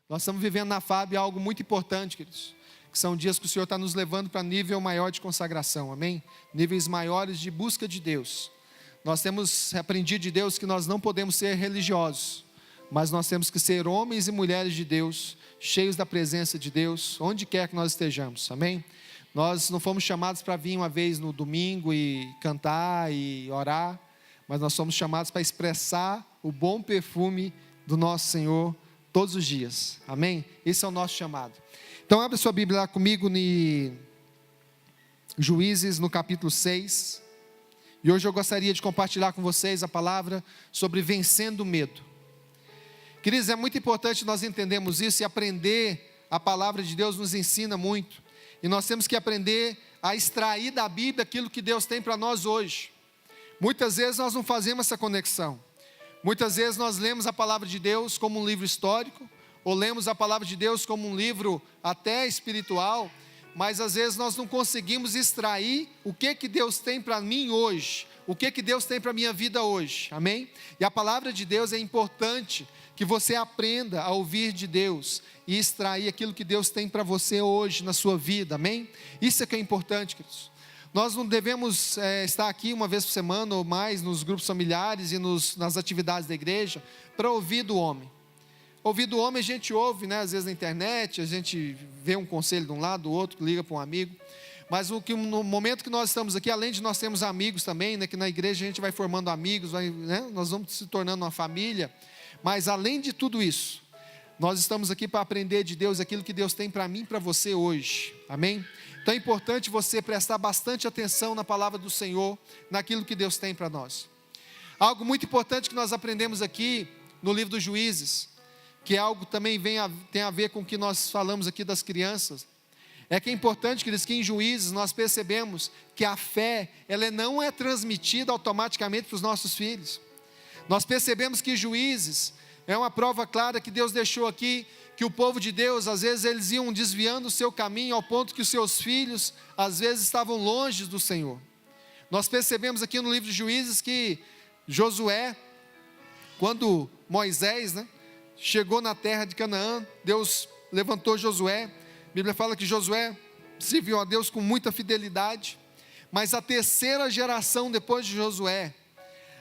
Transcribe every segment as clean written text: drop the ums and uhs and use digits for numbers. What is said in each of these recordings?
Nós estamos vivendo na FAB algo muito importante, queridos, que são dias que o Senhor está nos levando para nível maior de consagração, amém? Níveis maiores de busca de Deus. Nós temos aprendido de Deus que nós não podemos ser religiosos, mas nós temos que ser homens e mulheres de Deus, cheios da presença de Deus, onde quer que nós estejamos, amém? Nós não fomos chamados para vir uma vez no domingo e cantar e orar, mas nós somos chamados para expressar o bom perfume do nosso Senhor todos os dias, amém? Esse é o nosso chamado. Então abre sua Bíblia lá comigo em Juízes, no capítulo 6, e hoje eu gostaria de compartilhar com vocês a palavra sobre vencendo o medo. Queridos, é muito importante nós entendermos isso e aprender. A palavra de Deus nos ensina muito, e nós temos que aprender a extrair da Bíblia aquilo que Deus tem para nós hoje. Muitas vezes nós não fazemos essa conexão. Muitas vezes nós lemos a palavra de Deus como um livro histórico, ou lemos a palavra de Deus como um livro até espiritual, mas às vezes nós não conseguimos extrair o que Deus tem para mim hoje, o que Deus tem para a minha vida hoje, amém? E a palavra de Deus é importante que você aprenda a ouvir de Deus e extrair aquilo que Deus tem para você hoje na sua vida, amém? Isso é que é importante, queridos. Nós não devemos estar aqui uma vez por semana ou mais nos grupos familiares e nas atividades da igreja para ouvir do homem. Ouvir do homem a gente ouve, né? Às vezes na internet, a gente vê um conselho de um lado, do outro, liga para um amigo. Mas no momento que nós estamos aqui, além de nós termos amigos também, né? Que na igreja a gente vai formando amigos, né? Nós vamos se tornando uma família. Mas além de tudo isso, nós estamos aqui para aprender de Deus aquilo que Deus tem para mim e para você hoje, amém? Então é importante você prestar bastante atenção na palavra do Senhor, naquilo que Deus tem para nós. Algo muito importante que nós aprendemos aqui no livro dos Juízes, que é algo também tem a ver com o que nós falamos aqui das crianças, é que é importante, queridos, que em Juízes nós percebemos que a fé, ela não é transmitida automaticamente para os nossos filhos. Nós percebemos que Juízes é uma prova clara que Deus deixou aqui, que o povo de Deus, às vezes eles iam desviando o seu caminho, ao ponto que os seus filhos, às vezes estavam longe do Senhor. Nós percebemos aqui no livro de Juízes que Josué, quando Moisés, chegou na terra de Canaã, Deus levantou Josué. A Bíblia fala que Josué serviu a Deus com muita fidelidade, mas a terceira geração depois de Josué,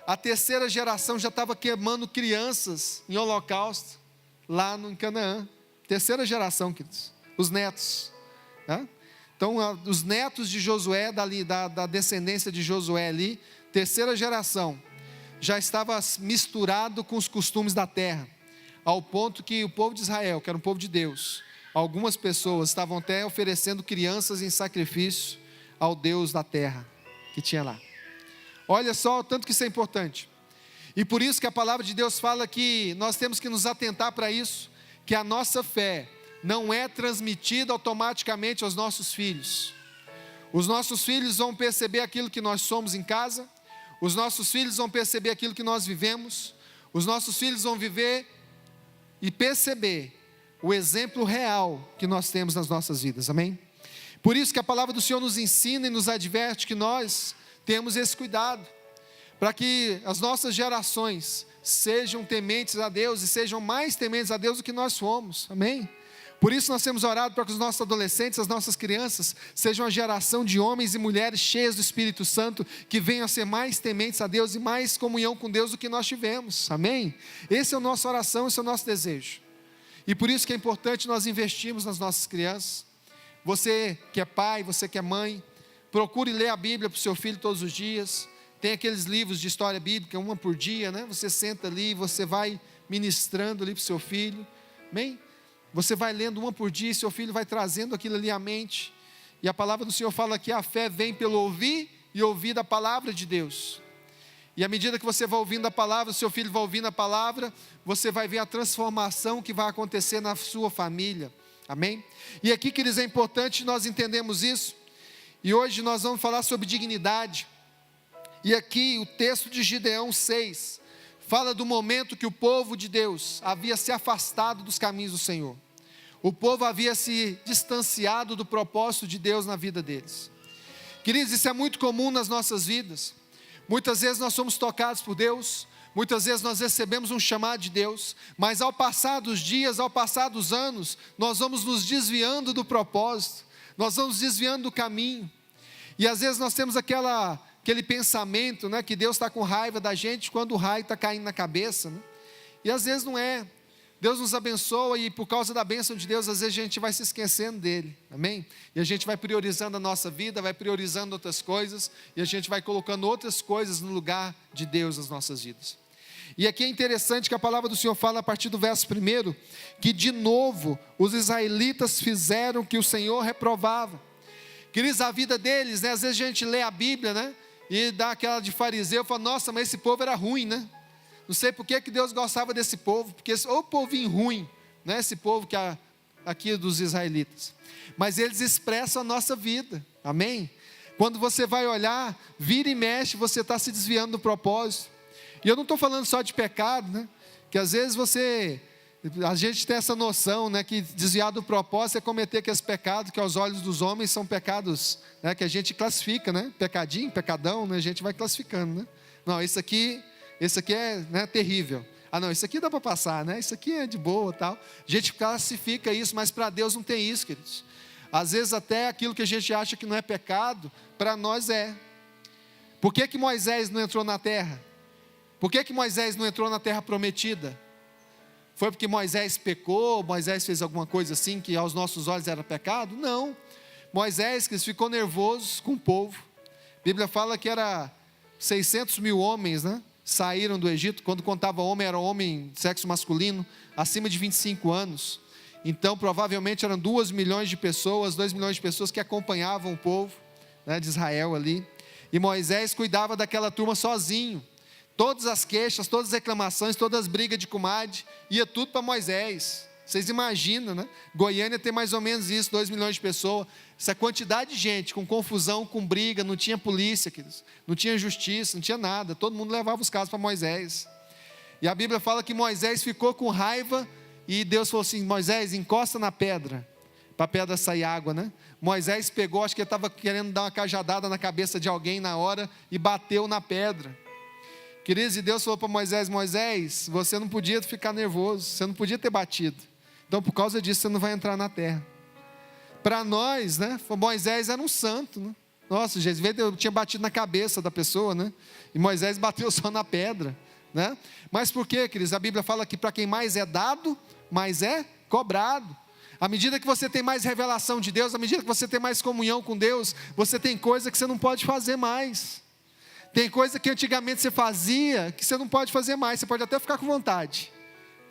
a terceira geração já estava queimando crianças em holocausto, lá em Canaã. Terceira geração, queridos, os netos, né? Então os netos de Josué, da descendência de Josué ali, terceira geração, já estava misturado com os costumes da terra, ao ponto que o povo de Israel, que era um povo de Deus, algumas pessoas estavam até oferecendo crianças em sacrifício ao Deus da terra, que tinha lá. Olha só o tanto que isso é importante. E por isso que a palavra de Deus fala que nós temos que nos atentar para isso, que a nossa fé não é transmitida automaticamente aos nossos filhos. Os nossos filhos vão perceber aquilo que nós somos em casa, os nossos filhos vão perceber aquilo que nós vivemos, os nossos filhos vão viver e perceber o exemplo real que nós temos nas nossas vidas, amém? Por isso que a palavra do Senhor nos ensina e nos adverte que nós temos esse cuidado, para que as nossas gerações sejam tementes a Deus e sejam mais tementes a Deus do que nós fomos, amém? Por isso nós temos orado para que os nossos adolescentes, as nossas crianças, sejam uma geração de homens e mulheres cheias do Espírito Santo, que venham a ser mais tementes a Deus e mais comunhão com Deus do que nós tivemos, amém? Essa é a nossa oração, esse é o nosso desejo. E por isso que é importante nós investirmos nas nossas crianças. Você que é pai, você que é mãe, procure ler a Bíblia para o seu filho todos os dias. Tem aqueles livros de história bíblica, uma por dia, né? Você senta ali, você vai ministrando ali para o seu filho, amém? Você vai lendo uma por dia, e seu filho vai trazendo aquilo ali à mente. E a palavra do Senhor fala que a fé vem pelo ouvir e ouvir da palavra de Deus. E à medida que você vai ouvindo a palavra, o seu filho vai ouvindo a palavra, você vai ver a transformação que vai acontecer na sua família, amém? E aqui, queridos, é importante nós entendermos isso. E hoje nós vamos falar sobre dignidade. E aqui o texto de Gideão 6 fala do momento que o povo de Deus havia se afastado dos caminhos do Senhor. O povo havia se distanciado do propósito de Deus na vida deles. Queridos, isso é muito comum nas nossas vidas. Muitas vezes nós somos tocados por Deus, Muitas vezes nós recebemos um chamado de Deus, mas ao passar dos dias, ao passar dos anos, nós vamos nos desviando do propósito, nós vamos desviando do caminho. E às vezes nós temos aquele pensamento, né, que Deus está com raiva da gente quando o raio está caindo na cabeça, né? E às vezes não é. Deus nos abençoa e por causa da bênção de Deus, às vezes a gente vai se esquecendo dele, amém? E a gente vai priorizando a nossa vida, vai priorizando outras coisas, e a gente vai colocando outras coisas no lugar de Deus nas nossas vidas. E aqui é interessante que a palavra do Senhor fala a partir do verso 1, que de novo os israelitas fizeram o que o Senhor reprovava. Queridos, a vida deles, né, às vezes a gente lê a Bíblia, né, e dá aquela de fariseu, fala, nossa, mas esse povo era ruim, né? Não sei por que Deus gostava desse povo, porque o povinho ruim, né? Esse povo que aqui dos israelitas. Mas eles expressam a nossa vida, amém? Quando você vai olhar, vira e mexe, você está se desviando do propósito. E eu não estou falando só de pecado, né? Que às vezes a gente tem essa noção, né? Que desviar do propósito é cometer aqueles pecados que aos olhos dos homens são pecados, né? Que a gente classifica, né? Pecadinho, pecadão, né? A gente vai classificando, né? Não, esse aqui é, né, terrível. Ah não, isso aqui dá para passar, né? Isso aqui é de boa, tal. A gente classifica isso, mas para Deus não tem isso, queridos. Às vezes até aquilo que a gente acha que não é pecado, para nós é. Por que Moisés não entrou na terra? Por que Moisés não entrou na terra prometida? Foi porque Moisés pecou, Moisés fez alguma coisa assim que aos nossos olhos era pecado? Não. Moisés que ficou nervoso com o povo. A Bíblia fala que era 600 mil homens, né? Saíram do Egito. Quando contava homem, era homem de sexo masculino, acima de 25 anos. Então provavelmente eram 2 milhões de pessoas, 2 milhões de pessoas que acompanhavam o povo, né, de Israel ali. E Moisés cuidava daquela turma sozinho. Todas as queixas, todas as reclamações, todas as brigas de comadre, ia tudo para Moisés. Vocês imaginam, né? Goiânia tem mais ou menos isso, 2 milhões de pessoas. Essa quantidade de gente, com confusão, com briga, não tinha polícia, queridos, não tinha justiça, não tinha nada. Todo mundo levava os casos para Moisés. E a Bíblia fala que Moisés ficou com raiva e Deus falou assim, Moisés, encosta na pedra, para a pedra sair água, né? Moisés pegou, acho que ele estava querendo dar uma cajadada na cabeça de alguém na hora e bateu na pedra. Queridos, e Deus falou para Moisés, Moisés, você não podia ficar nervoso, você não podia ter batido. Então por causa disso você não vai entrar na terra. Para nós, né, Moisés era um santo, né? Nossa, Jesus, eu tinha batido na cabeça da pessoa, né? E Moisés bateu só na pedra, né? Mas por quê, queridos? A Bíblia fala que para quem mais é dado, mais é cobrado. À medida que você tem mais revelação de Deus, à medida que você tem mais comunhão com Deus, você tem coisa que você não pode fazer mais. Tem coisa que antigamente você fazia, que você não pode fazer mais, você pode até ficar com vontade,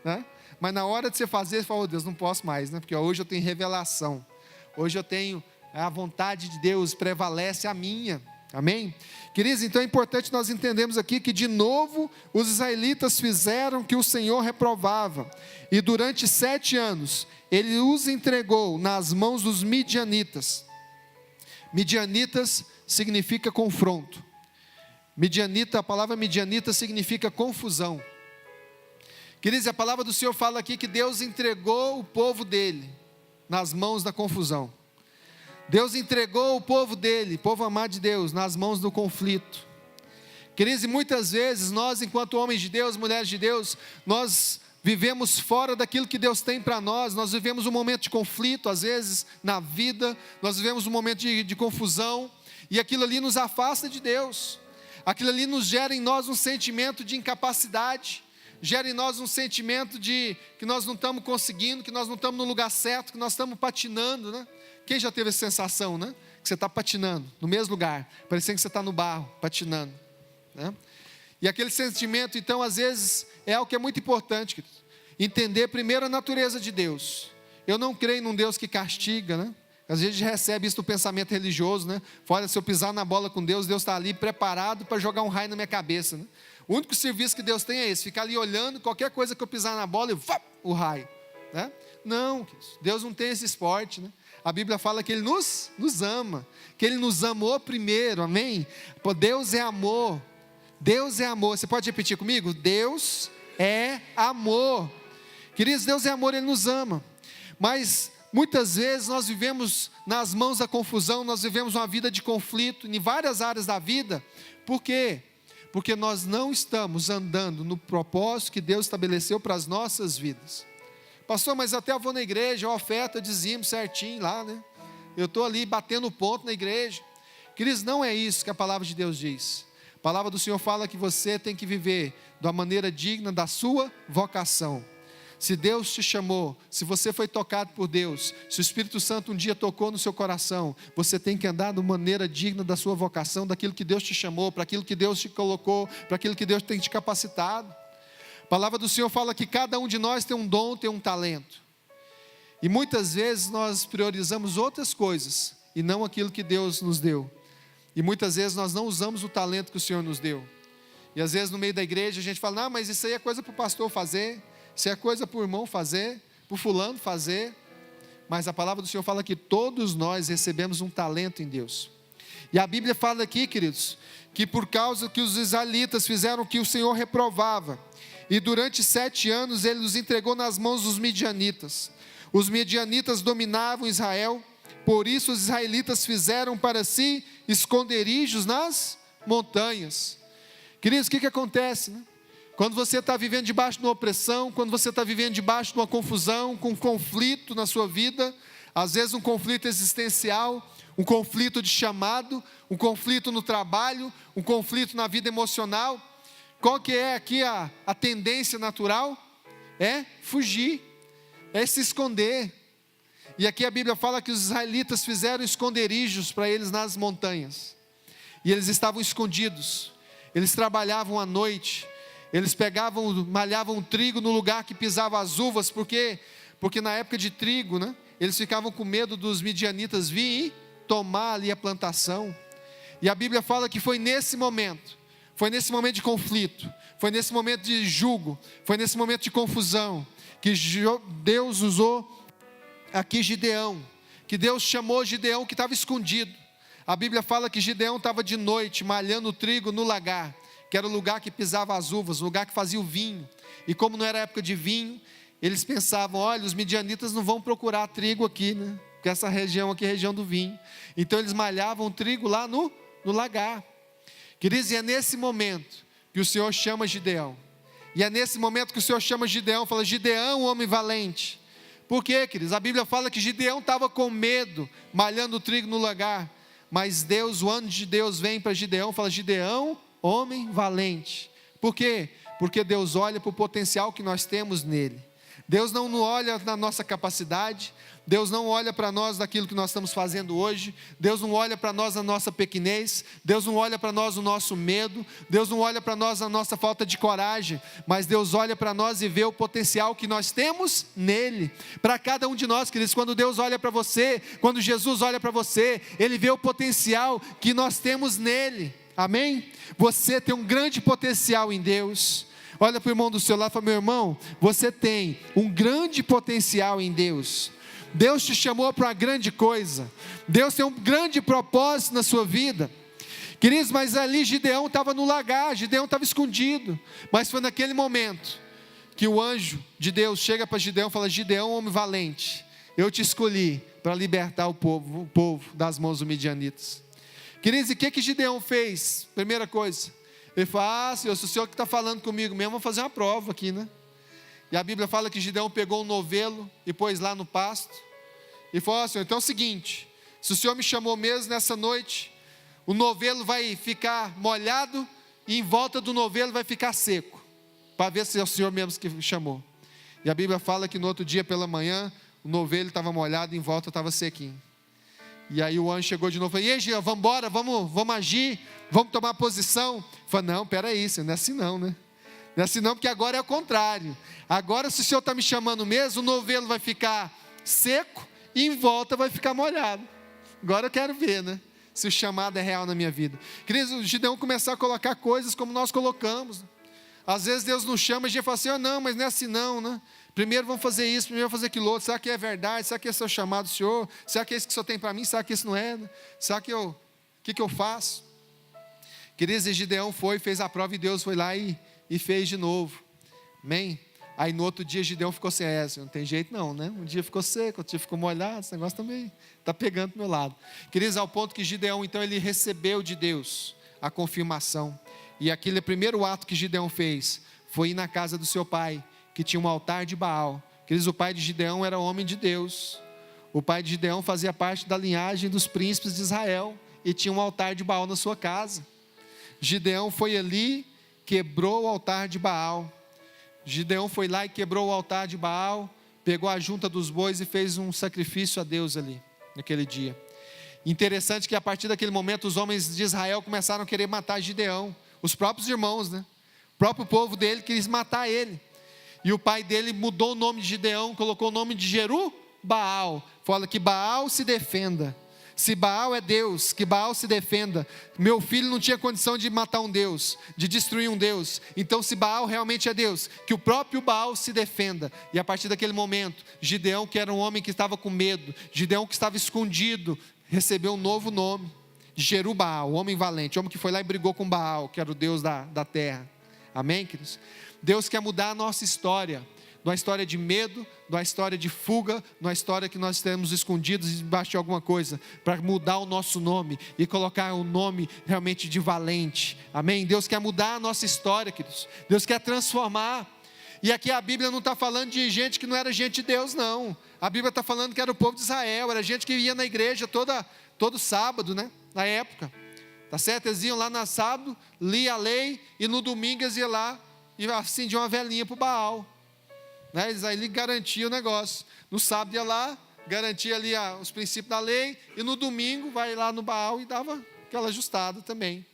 né? Mas na hora de você fazer, você fala, oh Deus, não posso mais, né? Porque hoje eu tenho revelação, hoje eu tenho a vontade de Deus, prevalece a minha, amém? Queridos, então é importante nós entendermos aqui que de novo os israelitas fizeram o que o Senhor reprovava, e durante 7 anos, Ele os entregou nas mãos dos midianitas. Midianitas significa confronto. Midianita, a palavra midianita significa confusão. Queridos, a palavra do Senhor fala aqui que Deus entregou o povo dele nas mãos da confusão. Deus entregou o povo dele, povo amado de Deus, nas mãos do conflito. Queridos, e muitas vezes nós, enquanto homens de Deus, mulheres de Deus, nós vivemos fora daquilo que Deus tem para nós. Nós vivemos um momento de conflito, às vezes, na vida. Nós vivemos um momento de confusão, e aquilo ali nos afasta de Deus. Aquilo ali nos gera em nós um sentimento de incapacidade, gera em nós um sentimento de que nós não estamos conseguindo, que nós não estamos no lugar certo, que nós estamos patinando, né? Quem já teve essa sensação, né? Que você está patinando no mesmo lugar, parecendo que você está no barro, patinando, né? E aquele sentimento, então, às vezes, é algo que é muito importante, entender primeiro a natureza de Deus. Eu não creio num Deus que castiga, né? Às vezes a gente recebe isso do pensamento religioso, né? Olha, se eu pisar na bola com Deus, Deus está ali preparado para jogar um raio na minha cabeça, né? O único serviço que Deus tem é esse, ficar ali olhando, qualquer coisa que eu pisar na bola, o raio, né? Não, Deus não tem esse esporte, né? A Bíblia fala que Ele nos ama, que Ele nos amou primeiro, amém? Pô, Deus é amor, Deus é amor. Você pode repetir comigo? Deus é amor. Queridos, Deus é amor, Ele nos ama. Mas muitas vezes nós vivemos nas mãos da confusão, nós vivemos uma vida de conflito em várias áreas da vida. Por quê? porque nós não estamos andando no propósito que Deus estabeleceu para as nossas vidas. Pastor, mas até eu vou na igreja, eu oferto, dizimo certinho lá, né? Eu estou ali batendo ponto na igreja. Queridos, não é isso que a palavra de Deus diz. A palavra do Senhor fala que você tem que viver de uma maneira digna da sua vocação. Se Deus te chamou, se você foi tocado por Deus, se o Espírito Santo um dia tocou no seu coração, você tem que andar de maneira digna da sua vocação, daquilo que Deus te chamou, para aquilo que Deus te colocou, para aquilo que Deus tem te capacitado. A palavra do Senhor fala que cada um de nós tem um dom, tem um talento. E muitas vezes nós priorizamos outras coisas e não aquilo que Deus nos deu. E muitas vezes nós não usamos o talento que o Senhor nos deu. E às vezes no meio da igreja a gente fala, não, mas isso aí é coisa para o pastor fazer, isso é coisa para o irmão fazer, para o fulano fazer. Mas a palavra do Senhor fala que todos nós recebemos um talento em Deus. E a Bíblia fala aqui, queridos, que por causa que os israelitas fizeram o que o Senhor reprovava, e durante 7 anos ele os entregou nas mãos dos midianitas. Os midianitas dominavam Israel, por isso os israelitas fizeram para si esconderijos nas montanhas. Queridos, o que acontece, né? Quando você está vivendo debaixo de uma opressão, quando você está vivendo debaixo de uma confusão, com um conflito na sua vida, às vezes um conflito existencial, um conflito de chamado, um conflito no trabalho, um conflito na vida emocional, qual que é aqui a tendência natural? É fugir, é se esconder. E aqui a Bíblia fala que os israelitas fizeram esconderijos para eles nas montanhas, e eles estavam escondidos, eles trabalhavam à noite, eles malhavam trigo no lugar que pisava as uvas, porque na época de trigo, né, eles ficavam com medo dos midianitas virem e tomar ali a plantação. E a Bíblia fala que foi nesse momento de conflito, foi nesse momento de jugo, foi nesse momento de confusão, que Deus usou aqui Gideão, que Deus chamou Gideão que estava escondido. A Bíblia fala que Gideão estava de noite malhando trigo no lagar, que era o lugar que pisava as uvas, o lugar que fazia o vinho. E como não era época de vinho, eles pensavam, olha, os midianitas não vão procurar trigo aqui, né? Porque essa região aqui é a região do vinho. Então eles malhavam trigo lá no lagar. Queridos, e é nesse momento que o Senhor chama Gideão. E é nesse momento que o Senhor chama Gideão, fala, Gideão, homem valente. Por quê, queridos? A Bíblia fala que Gideão estava com medo, malhando trigo no lagar. Mas Deus, o anjo de Deus vem para Gideão, fala, Gideão, homem valente. Por quê? Porque Deus olha para o potencial que nós temos nele. Deus não olha na nossa capacidade, Deus não olha para nós daquilo que nós estamos fazendo hoje, Deus não olha para nós na nossa pequenez, Deus não olha para nós no nosso medo, Deus não olha para nós na nossa falta de coragem, mas Deus olha para nós e vê o potencial que nós temos nele. Para cada um de nós, queridos, quando Deus olha para você, quando Jesus olha para você, Ele vê o potencial que nós temos nele. Amém? Você tem um grande potencial em Deus. Olha para o irmão do seu lado e fala, meu irmão, você tem um grande potencial em Deus. Deus te chamou para uma grande coisa. Deus tem um grande propósito na sua vida. Queridos, mas ali Gideão estava no lagar, Gideão estava escondido. Mas foi naquele momento que o anjo de Deus chega para Gideão e fala, Gideão, homem valente, eu te escolhi para libertar o povo das mãos dos midianitas. Queridos, e o que Gideão fez? Primeira coisa, ele fala, Senhor, se o Senhor que está falando comigo mesmo, vou fazer uma prova aqui, né? E a Bíblia fala que Gideão pegou um novelo e pôs lá no pasto, e falou, Senhor, então é o seguinte, se o Senhor me chamou mesmo nessa noite, o novelo vai ficar molhado, e em volta do novelo vai ficar seco, para ver se é o Senhor mesmo que me chamou. E a Bíblia fala que no outro dia pela manhã, o novelo estava molhado e em volta estava sequinho. E aí o anjo chegou de novo e falou, e aí Gideão, vamos embora, vamos agir, vamos tomar posição. Falei, não, peraí, não é assim não, né? Não é assim não, porque agora é o contrário. Agora se o Senhor está me chamando mesmo, o novelo vai ficar seco e em volta vai ficar molhado. Agora eu quero ver, né? Se o chamado é real na minha vida. Queridos, o Gideão começar a colocar coisas como nós colocamos. Às vezes Deus nos chama e a gente fala assim, não, mas não é assim não, né? Primeiro vamos fazer isso, primeiro vamos fazer aquilo outro. Será que é verdade? Será que esse é o chamado do Senhor? Será que é isso que o Senhor tem para mim? Será que isso não é? Será que o que eu faço? Queridos, Gideão fez a prova e Deus foi lá e fez de novo. Amém? Aí no outro dia Gideão ficou assim, não tem jeito não, né? Um dia ficou seco, outro dia ficou molhado, esse negócio também está pegando do meu lado. Queridos, ao ponto que Gideão, então, ele recebeu de Deus a confirmação. E aquele primeiro ato que Gideão fez foi ir na casa do seu pai, que tinha um altar de Baal. Queridos, o pai de Gideão era homem de Deus. O pai de Gideão fazia parte da linhagem dos príncipes de Israel e tinha um altar de Baal na sua casa. Gideão foi ali, quebrou o altar de Baal. Gideão foi lá e quebrou o altar de Baal, pegou a junta dos bois e fez um sacrifício a Deus ali, naquele dia. Interessante que a partir daquele momento os homens de Israel começaram a querer matar Gideão. Os próprios irmãos, né? O próprio povo dele quis matar ele. E o pai dele mudou o nome de Gideão, colocou o nome de Jeru-Baal. Fala que Baal se defenda. Se Baal é Deus, que Baal se defenda. Meu filho não tinha condição de matar um Deus, de destruir um Deus. Então se Baal realmente é Deus, que o próprio Baal se defenda. E a partir daquele momento, Gideão, que era um homem que estava com medo, Gideão que estava escondido, recebeu um novo nome, Jeru-Baal, o homem valente, o homem que foi lá e brigou com Baal, que era o Deus da terra. Amém, queridos? Deus quer mudar a nossa história, de uma história de medo, de uma história de fuga, de uma história que nós temos escondidos debaixo de alguma coisa, para mudar o nosso nome e colocar um nome realmente de valente. Amém? Deus quer mudar a nossa história, queridos. Deus quer transformar. E aqui a Bíblia não está falando de gente que não era gente de Deus, não. A Bíblia está falando que era o povo de Israel, era gente que ia na igreja todo sábado, né? Na época, tá certo? Eles iam lá no sábado, lia a lei, e no domingo eles iam lá e acendiam uma velinha para o Baal, né? Eles aí garantiam o negócio. No sábado ia lá, garantia ali os princípios da lei, e no domingo vai lá no Baal e dava aquela ajustada também.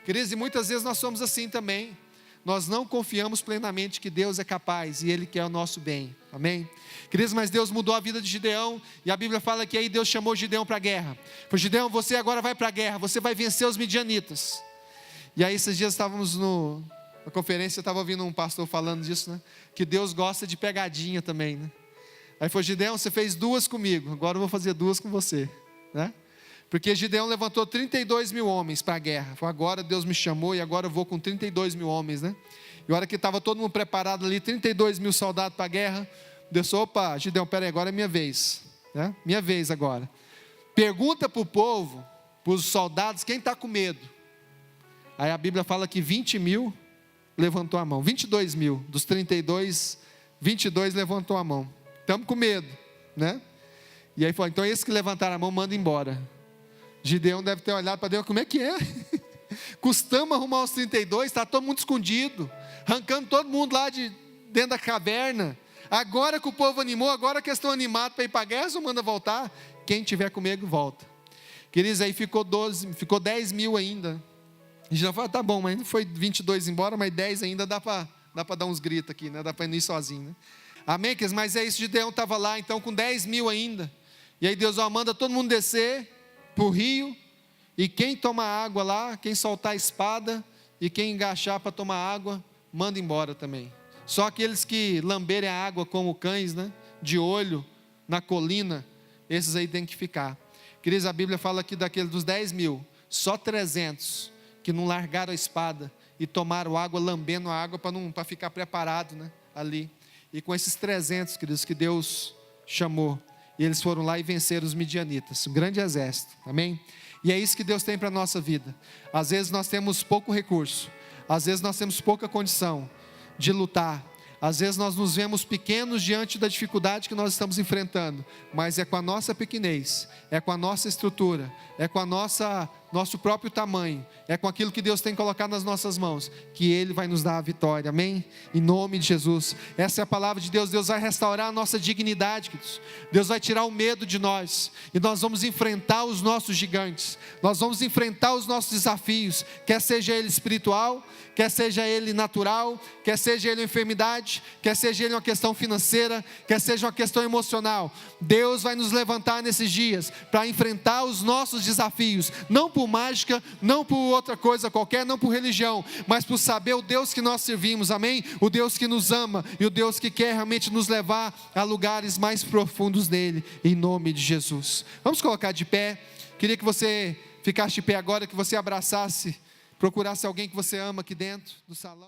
Queridos, e muitas vezes nós somos assim também. Nós não confiamos plenamente que Deus é capaz e Ele quer o nosso bem, amém? Queridos, mas Deus mudou a vida de Gideão, e a Bíblia fala que aí Deus chamou Gideão para a guerra. Falou: Gideão, você agora vai para a guerra, você vai vencer os midianitas. E aí esses dias estávamos na conferência, eu estava ouvindo um pastor falando disso, né? Que Deus gosta de pegadinha também, né? Aí falou: Gideão, você fez 2 comigo, agora eu vou fazer 2 com você, né? Porque Gideão levantou 32 mil homens para a guerra. Falou: agora Deus me chamou e agora eu vou com 32 mil homens, né? E a hora que estava todo mundo preparado ali, 32 mil soldados para a guerra, Deus falou: opa, Gideão, peraí, agora é minha vez, né? Minha vez agora. Pergunta para o povo, para os soldados, quem está com medo? Aí a Bíblia fala que 20 mil levantou a mão. 22 mil, dos 32, 22 levantou a mão. Estamos com medo, né? E aí falou: então esses que levantaram a mão, manda embora. Gideão deve ter olhado para Deus: como é que é? Custamos arrumar os 32, está todo mundo escondido, arrancando todo mundo lá de dentro da caverna. Agora que o povo animou, agora que eles estão animados para ir para a guerra, só manda voltar. Quem tiver comigo, volta. Queridos, aí ficou 10 mil ainda. E já falou: tá bom, mas não foi 22 embora, mas 10 ainda dá para dar uns gritos aqui, né? Dá para ir sozinho, né? Amém, queridos? Mas é isso, Gideão estava lá, então com 10 mil ainda. E aí Deus manda todo mundo descer para o rio, e quem toma água lá, quem soltar a espada, e quem agachar para tomar água, manda embora também. Só aqueles que lamberem a água como cães, né? De olho, na colina, esses aí tem que ficar. Queridos, a Bíblia fala que dos 10 mil, só 300 que não largaram a espada e tomaram água, lambendo a água para ficar preparado, né? Ali. E com esses 300, queridos, que Deus chamou, e eles foram lá e venceram os midianitas, um grande exército, amém? E é isso que Deus tem para a nossa vida. Às vezes nós temos pouco recurso, às vezes nós temos pouca condição de lutar, às vezes nós nos vemos pequenos diante da dificuldade que nós estamos enfrentando, mas é com a nossa pequenez, é com a nossa estrutura, é com a nosso próprio tamanho, é com aquilo que Deus tem colocado nas nossas mãos, que Ele vai nos dar a vitória, amém? Em nome de Jesus. Essa é a palavra de Deus. Deus vai restaurar a nossa dignidade, queridos. Deus vai tirar o medo de nós, e nós vamos enfrentar os nossos gigantes, nós vamos enfrentar os nossos desafios, quer seja ele espiritual, quer seja ele natural, quer seja ele uma enfermidade, quer seja ele uma questão financeira, quer seja uma questão emocional. Deus vai nos levantar nesses dias para enfrentar os nossos desafios, não por mágica, não por outra coisa qualquer, não por religião, mas por saber o Deus que nós servimos, amém? O Deus que nos ama e o Deus que quer realmente nos levar a lugares mais profundos dele, em nome de Jesus. Vamos colocar de pé. Queria que você ficasse de pé agora, que você abraçasse, procurasse alguém que você ama aqui dentro do salão.